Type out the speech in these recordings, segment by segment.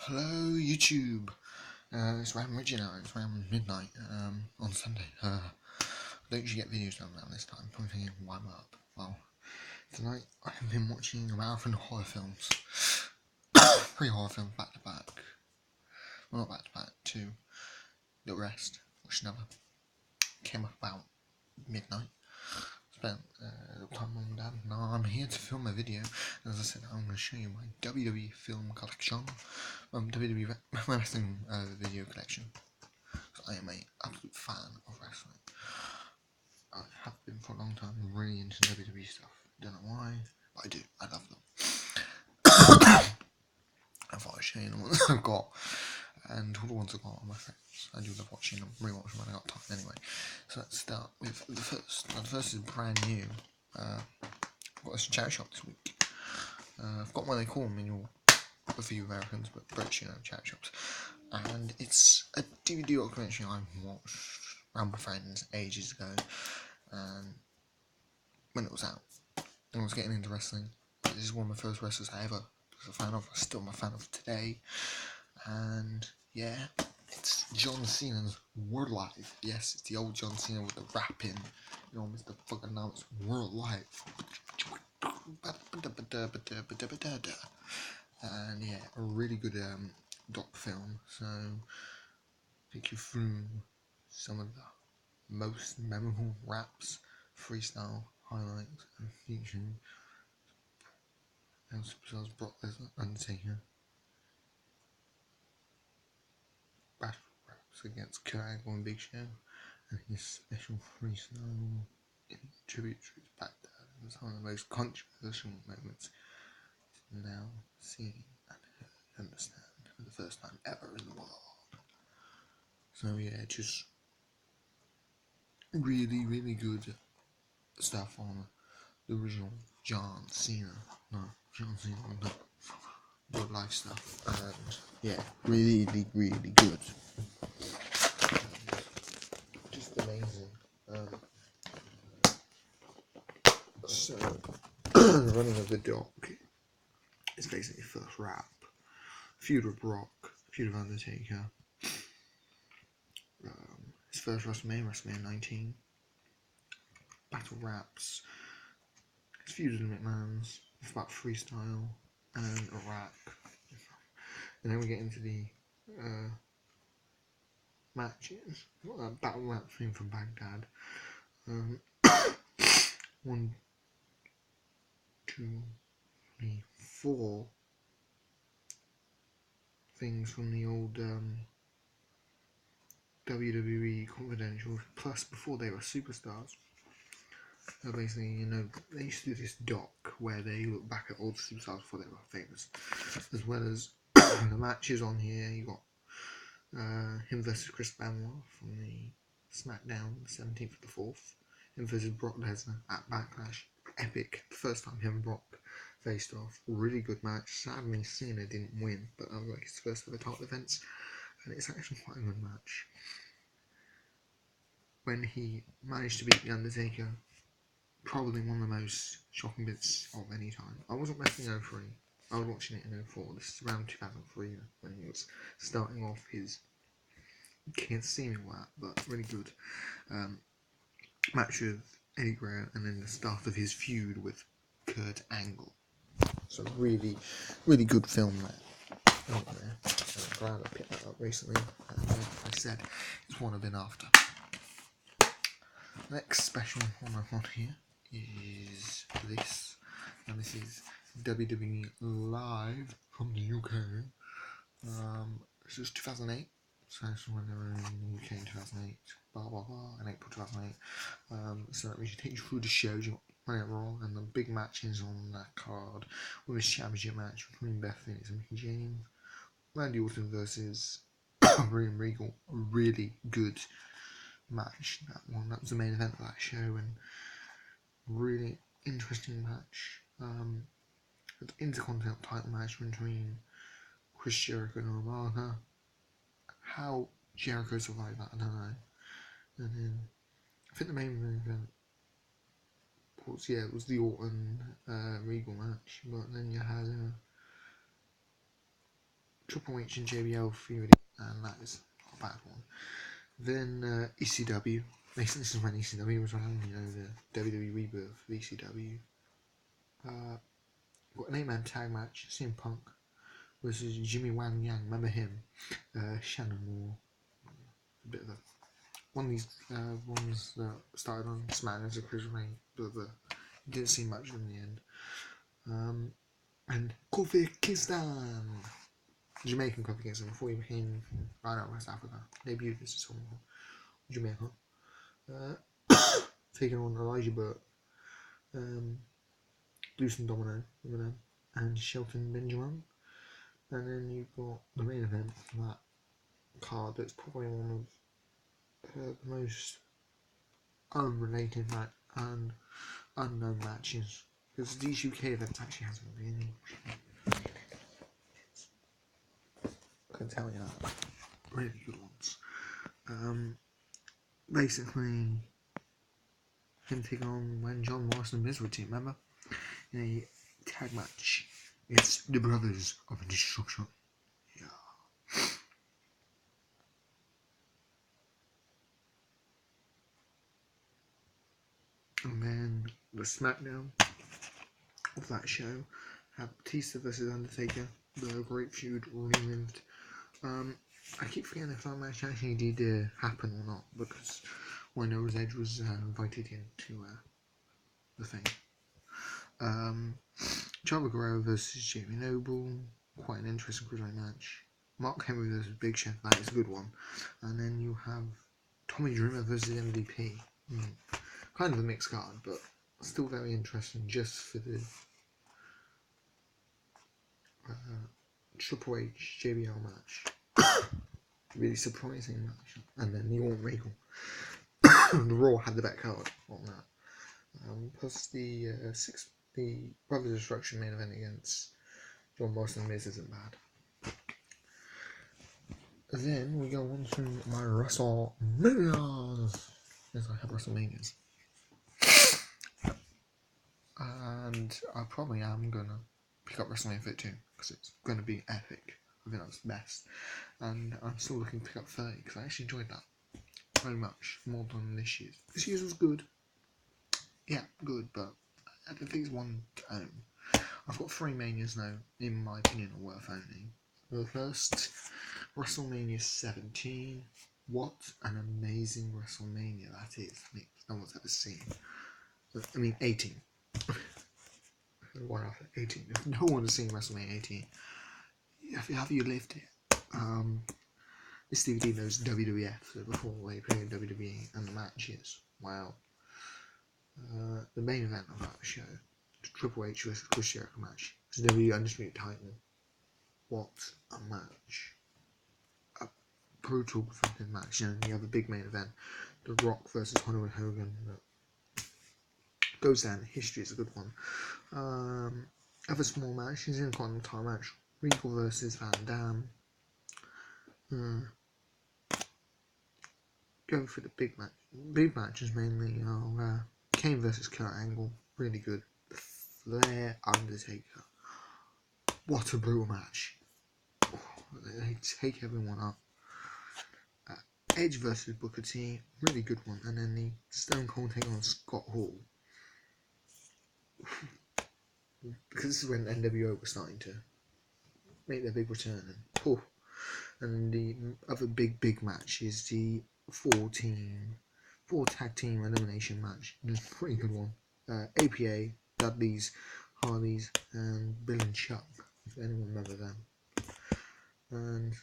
Hello YouTube. It's around Reggie now. It's around midnight on Sunday. I don't usually get videos done around this time. Probably thinking, why am I up? Well, tonight I have been watching a marathon of horror films. 3 horror films back to back. Well, not back to back. 2. Little rest. Watched another. Came up about midnight. Spent a little time with my dad. Now I'm here to film a video. As I said, I'm going to show you my WWE film collection. WWE wrestling video collection. I am an absolute fan of wrestling. I have been for a long time, really into WWE stuff. Don't know why, but I do. I love them. I thought I'd show you the ones I've got, and all the ones I've got are my favorites. I do love watching them, rewatch them when I got time anyway. So let's start with the first. Now the first is brand new. I've got this charity shop this week. I've got what they call them in your, a few Americans, but British, charity shops. And it's a DVD documentary I watched around with friends ages ago, and when it was out, I was getting into wrestling. This is one of the first wrestlers I ever was a fan of. I'm still a fan of today, and yeah, it's John Cena's World Life. Yes, it's the old John Cena with the rapping, Mr. Fucking now it's World Life. And yeah, a really good doc film. So take you through some of the most memorable raps, freestyle highlights, and featuring superstars Brock Lesnar, Undertaker, battle raps against Kurt Angle and Big Show, and his special freestyle in tribute to his back dad, and some of the most controversial moments now seen and heard, understand for the first time ever in the world. So yeah, just really, really good stuff on the original John Cena. No, John Cena, no. Good life stuff. And yeah, really, really good. Just amazing. So, the running of the doc is basically first rap. Feud with Brock, feud with Undertaker. His first WrestleMania 19. Battle raps. His feud with the McMahons. It's about freestyle and Iraq. And then we get into the matches. Battle rap theme from Baghdad. 1, 2, 3, 4 things from the old WWE Confidential, plus before they were superstars. So basically, they used to do this doc where they look back at all the superstars before they were famous, as well as the matches on here. You got him versus Chris Benoit from the SmackDown 17th of the 4th, him versus Brock Lesnar at Backlash. Epic, the first time him and Brock faced off. Really good match. Sadly, Cena didn't win, but that was like his first ever title defense, and it's actually quite a good match. When he managed to beat The Undertaker, probably one of the most shocking bits of any time. I wasn't wrestling in 03. I was watching it in 04. This is around 2003 when he was starting off his, you can't see me with that, but really good match with Eddie Guerrero, and then the start of his feud with Kurt Angle. So really, really good film there. I'm glad I picked that up recently. And like I said, it's one I've been after. Next special one I've got here is this, and this is WWE Live from the UK. This is 2008, so this is when they were in the UK in 2008, in April 2008. So that means you take you through the shows, you got Monday Night Raw, and the big matches on that card, with a championship match between Beth Phoenix and Mickie James, Randy Orton versus William Regal, a really good match. That was the main event of that show, and really interesting match. The Intercontinental title match between Chris Jericho and Umaga. How Jericho survived that, I don't know. And then I think the main event was the Orton Regal match, but then you had Triple H and JBL feud, and that is not a bad one. Then ECW. Basically, this is when ECW was around, the WWE rebirth of ECW. Got an 8-man tag match, CM Punk versus Jimmy Wang Yang, remember him? Shannon Moore. A bit of a one of these ones that started on SmackDown as a cruiserweight, but didn't see much in the end. And Kofi Kingston, Jamaican Kofi Kingston, before he came from right out West Africa, debuted as a Jamaica, taking on Elijah Burke, Deuce and Domino, and Shelton Benjamin. And then you've got the main event for that card that's probably one of the most unrelated and unknown matches, because these UK events actually hasn't really. I can tell you that. Really good ones. Basically, him taking on when John Morrison and Miz were team, remember? In a tag match. It's the Brothers of Destruction. Yeah. And then the SmackDown of that show had Batista versus Undertaker, the Great Feud relived. I keep forgetting if that match actually did happen or not, because when Edge was invited into the thing. Chavo Guerrero versus Jamie Noble, quite an interesting cruiserweight match. Mark Henry versus Big Show, that is a good one. And then you have Tommy Dreamer versus MVP. Kind of a mixed card, but still very interesting just for the Triple H JBL match. Really surprising match. And then the All Regal. The Raw had the better card on that. Plus the Brothers Destruction main event against John Morrison and Miz isn't bad. Then we go on to my WrestleManias. Yes, I have WrestleManias. And I probably am going to pick up WrestleMania 32 because it's going to be epic. I think that's the best. And I'm still looking to pick up 30 because I actually enjoyed that very much, more than this year's. This year's was good. Yeah, good, but I don't think it's one tone. I've got 3 Manias now, in my opinion, are worth owning. The first, WrestleMania 17. What an amazing WrestleMania that is. No one's ever seen. 18. One after 18. If no one has seen WrestleMania 18, have you lived it? This DVD knows WWF, so before they put in WWE and the matches. Wow. The main event of that show, the Triple H vs Chris Jericho match, is WWE Undisputed Title. What a match. A brutal fucking match. And you have a big main event, The Rock versus Hollywood Hogan. Goes down in history, it's a good one. Other small matches, in a Continental match, Regal versus Van Dam. Going for the big match. Big matches mainly are Kane versus Kurt Angle, really good. Flair Undertaker. What a brutal match. They take everyone up. Edge versus Booker T, really good one. And then the Stone Cold take on Scott Hall. Because this is when NWO was starting to make their big return. And the other big match is the 4 tag team elimination match. It's a pretty good one. APA, Dudleys, Hardys, and Bill and Chuck, if anyone remember them. And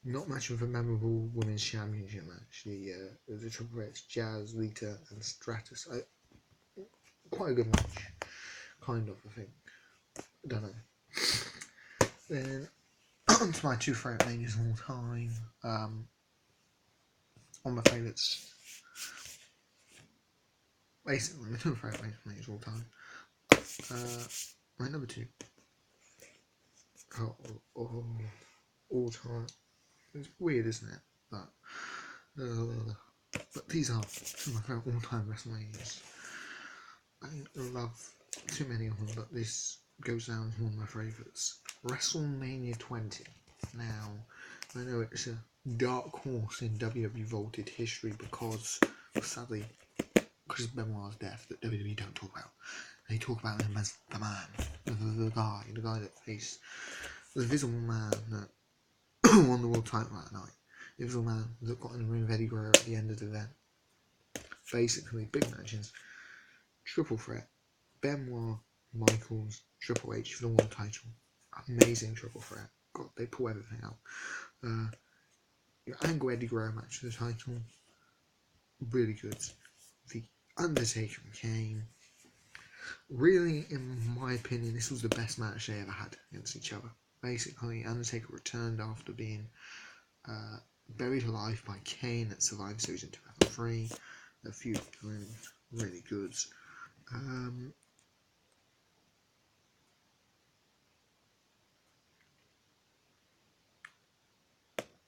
not much of a memorable women's championship match. It was a Triple H, Jazz, Lita, and Stratus. Quite a good match, kind of, I think. I don't know. Then on to my 2 favourite Manias of all time. One of my favourites. Basically, my 2 favourite Manias of all time. My number 2. All time. It's weird, isn't it? But these are some of my favourite all-time WrestleManias. I love too many of them, but this goes down as one of my favourites. WrestleMania 20. Now, I know it's a dark horse in WWE vaulted history because, sadly, Chris Benoit's death that WWE don't talk about. They talk about him as the man, the guy that faced the Invisible Man that won the world title that night. The Invisible Man that got in the ring with Eddie Guerrero at the end of the event. Basically, big matches, triple threat, Benoit, Michaels, Triple H for the world title. Amazing triple threat. God, they pull everything out. Your Angle Eddie Guerrero match for the title, really good. The Undertaker and Kane. Really, in my opinion, this was the best match they ever had against each other. Basically, Undertaker returned after being buried alive by Kane at Survivor Series in 2003. The feud really good.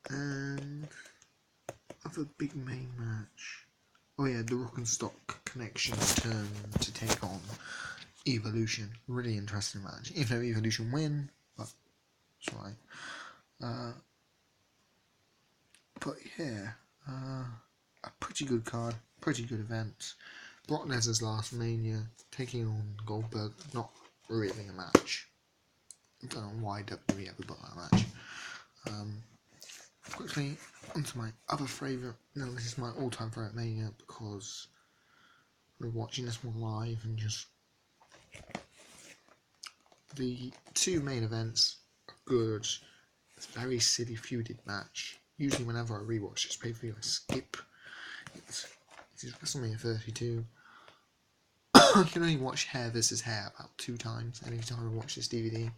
And other big main match. Oh yeah, the Rock and Stock Connection's turn to take on Evolution. Really interesting match. Even though Evolution win, but that's right. But yeah, a pretty good card, pretty good event. Brock Lesnar's last Mania taking on Goldberg, not really a match. I don't know why WWE ever got that match. Quickly, onto my other favourite. No, this is my all-time favourite Mania because we're watching this one live and just the two main events are good. It's a very silly feuded match. Usually, whenever I rewatch this pay-per-view, I skip. It's WrestleMania 32. I can only watch Hair vs. Hair about 2 times any time I watch this DVD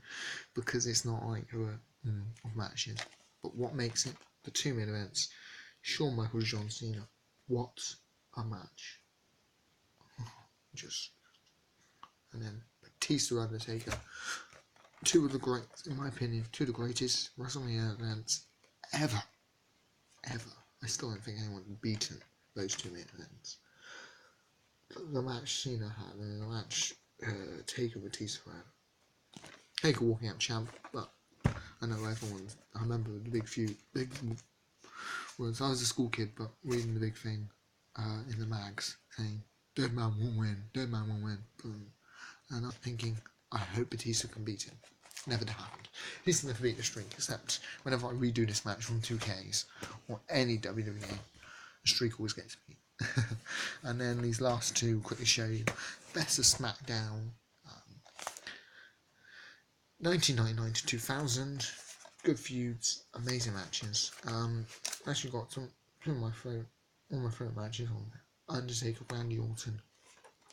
because it's not like of matches. But what makes it the two main events? Shawn Michaels, John Cena. What a match! And then Batista, Undertaker. Two of the greats, in my opinion, two of the greatest WrestleMania events ever. I still don't think anyone has beaten those two main events. The match Cena had and the match Taker Batista had. Taker walking out champ, but I know everyone. I remember the big was I was a school kid, but reading the big thing in the mags saying "Dead man won't win, dead man won't win." Boom. And I'm thinking, I hope Batista can beat him. Never happened. He's never beat the streak, except whenever I redo this match from 2Ks or any WWE, the streak always gets beat. And then these last two quickly show you best of SmackDown 1999 to 2000. Good feuds, amazing matches. Actually got one of my favourite matches on there. Undertaker, Randy Orton,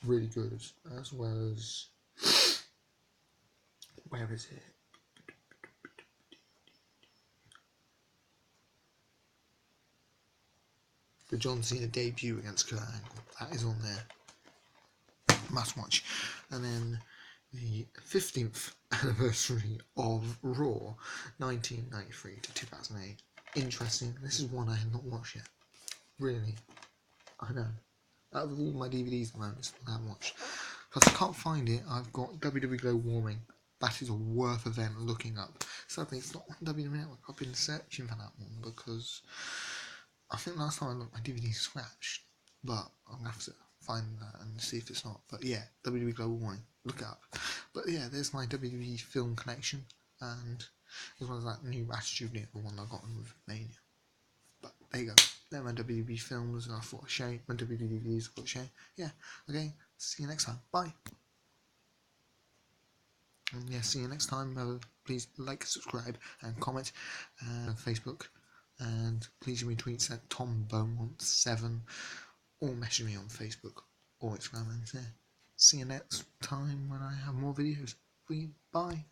really good, as well as where is it? The John Cena debut against Kurt Angle. That is on there. Must watch. And then the 15th anniversary of Raw, 1993 to 2008. Interesting. This is one I have not watched yet. Really. I know. Out of all my DVDs I haven't watched. Because I can't find it, I've got WWE Global Warming. That is a worth event looking up. Sadly, it's not on WWE Network. I've been searching for that one because I think last time I looked, my DVD scratched. But I'm going to have to find that and see if it's not. But yeah, WWE Global Warming. Look it up. But yeah, there's my WWE film collection. And as well as that new Attitude Era one I got on with Mania. But there you go. They're my WWE films, and I thought I'd show you. My WWE DVDs, I thought I'd show you. Yeah, okay. See you next time. Bye. And yeah, see you next time. Please like, subscribe, and comment on Facebook. And please retweet at Tom Beaumont 7 or message me on Facebook or Instagram. And see you next time when I have more videos for you. Bye.